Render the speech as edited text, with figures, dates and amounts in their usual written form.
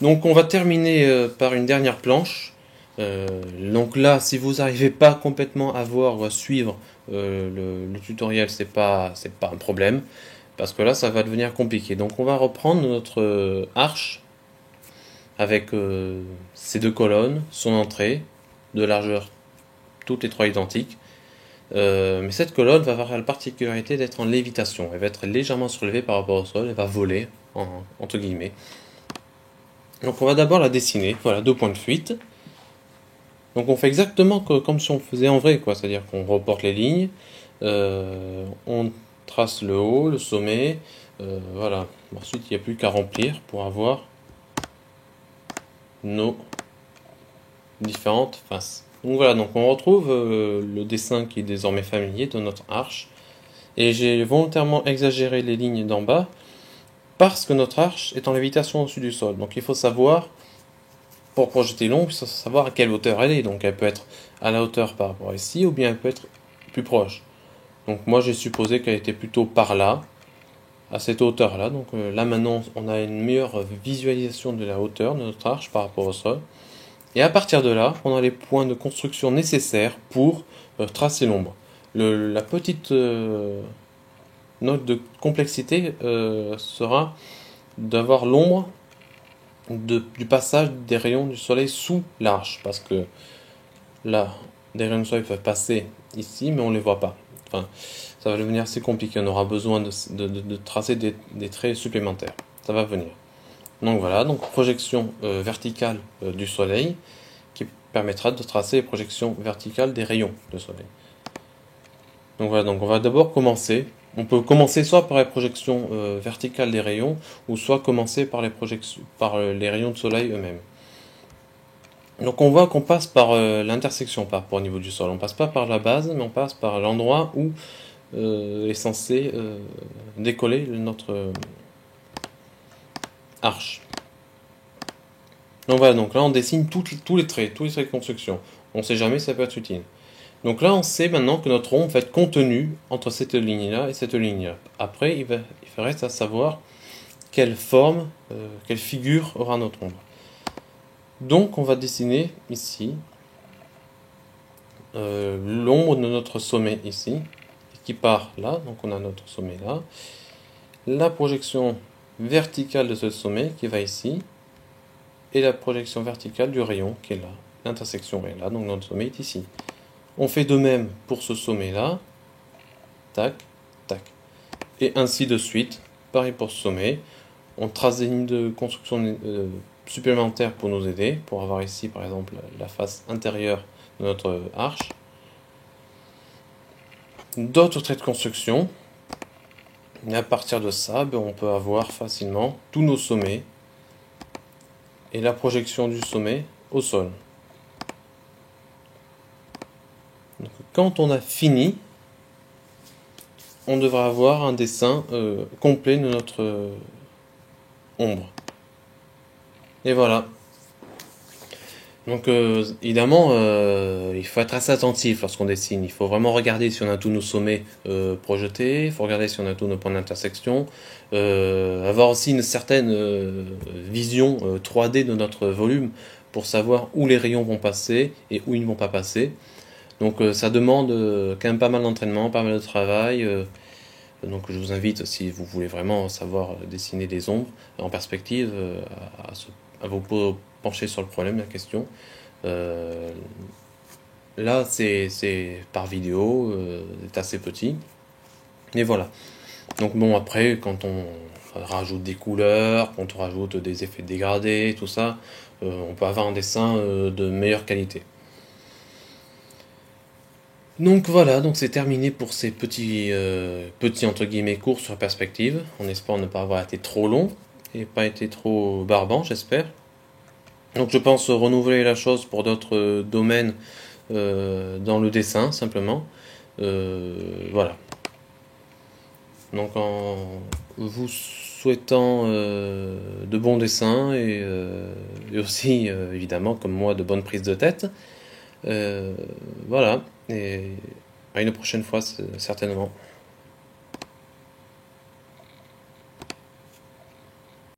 Donc on va terminer par une dernière planche. Donc là, si vous n'arrivez pas complètement à voir ou à suivre le tutoriel, c'est pas un problème, parce que là, ça va devenir compliqué. Donc on va reprendre notre arche avec ces deux colonnes, son entrée, de largeur, toutes les trois identiques. Mais cette colonne va avoir la particularité d'être en lévitation. Elle va être légèrement surélevée par rapport au sol, elle va voler, entre guillemets. Donc on va d'abord la dessiner, voilà, deux points de fuite. Donc on fait exactement comme si on faisait en vrai, quoi. C'est-à-dire qu'on reporte les lignes, on trace le haut, le sommet, voilà. Ensuite il n'y a plus qu'à remplir pour avoir nos différentes faces. Donc voilà, donc on retrouve le dessin qui est désormais familier de notre arche. Et j'ai volontairement exagéré les lignes d'en bas parce que notre arche est en lévitation au-dessus du sol. Donc il faut savoir, pour projeter l'ombre, il faut savoir à quelle hauteur elle est. Donc elle peut être à la hauteur par rapport à ici, ou bien elle peut être plus proche. Donc moi j'ai supposé qu'elle était plutôt par là, à cette hauteur-là. Donc là maintenant on a une meilleure visualisation de la hauteur de notre arche par rapport au sol. Et à partir de là, on a les points de construction nécessaires pour tracer l'ombre. La petite note de complexité sera d'avoir l'ombre du passage des rayons du soleil sous l'arche. Parce que là, des rayons du soleil peuvent passer ici, mais on ne les voit pas. Enfin, ça va devenir assez compliqué. On aura besoin de tracer des traits supplémentaires. Ça va venir. Donc voilà, donc projection verticale du soleil qui permettra de tracer les projections verticales des rayons de soleil. Donc voilà, donc on va d'abord commencer. On peut commencer soit par les projections verticales des rayons, ou soit commencer par les rayons de soleil eux-mêmes. Donc on voit qu'on passe par l'intersection par rapport au niveau du sol. On passe pas par la base, mais on passe par l'endroit où est censé décoller notre arche. Donc voilà, donc là on dessine tous les traits de construction. On ne sait jamais, ça peut être utile. Donc là on sait maintenant que notre ombre va être contenue entre cette ligne-là et cette ligne-là. Après il reste à savoir quelle forme, quelle figure aura notre ombre. Donc on va dessiner ici l'ombre de notre sommet ici, qui part là, donc on a notre sommet là. La projection verticale de ce sommet qui va ici, et la projection verticale du rayon qui est là. L'intersection est là, donc notre sommet est ici. On fait de même pour ce sommet-là. Tac, tac. Et ainsi de suite. Pareil pour ce sommet. On trace des lignes de construction supplémentaires pour nous aider. Pour avoir ici, par exemple, la face intérieure de notre arche. D'autres traits de construction. Et à partir de ça, on peut avoir facilement tous nos sommets et la projection du sommet au sol. Donc, quand on a fini, on devra avoir un dessin complet de notre ombre. Et voilà. Donc évidemment, il faut être assez attentif lorsqu'on dessine. Il faut vraiment regarder si on a tous nos sommets projetés. Il faut regarder si on a tous nos points d'intersection. Avoir aussi une certaine vision 3D de notre volume pour savoir où les rayons vont passer et où ils ne vont pas passer. Donc ça demande quand même pas mal d'entraînement, pas mal de travail. Donc je vous invite, si vous voulez vraiment savoir dessiner des ombres en perspective, à vous pencher sur le problème, la question. Là, c'est par vidéo, c'est assez petit. Mais voilà. Donc bon, après, quand on rajoute des couleurs, quand on rajoute des effets dégradés, tout ça, on peut avoir un dessin de meilleure qualité. Donc voilà, donc c'est terminé pour ces petits entre guillemets cours sur la perspective, en espérant ne pas avoir été trop long et pas été trop barbant, j'espère. Donc je pense renouveler la chose pour d'autres domaines dans le dessin, simplement. Voilà. Donc en vous souhaitant de bons dessins et aussi, évidemment, comme moi, de bonnes prises de tête. Voilà, et à une prochaine fois, certainement.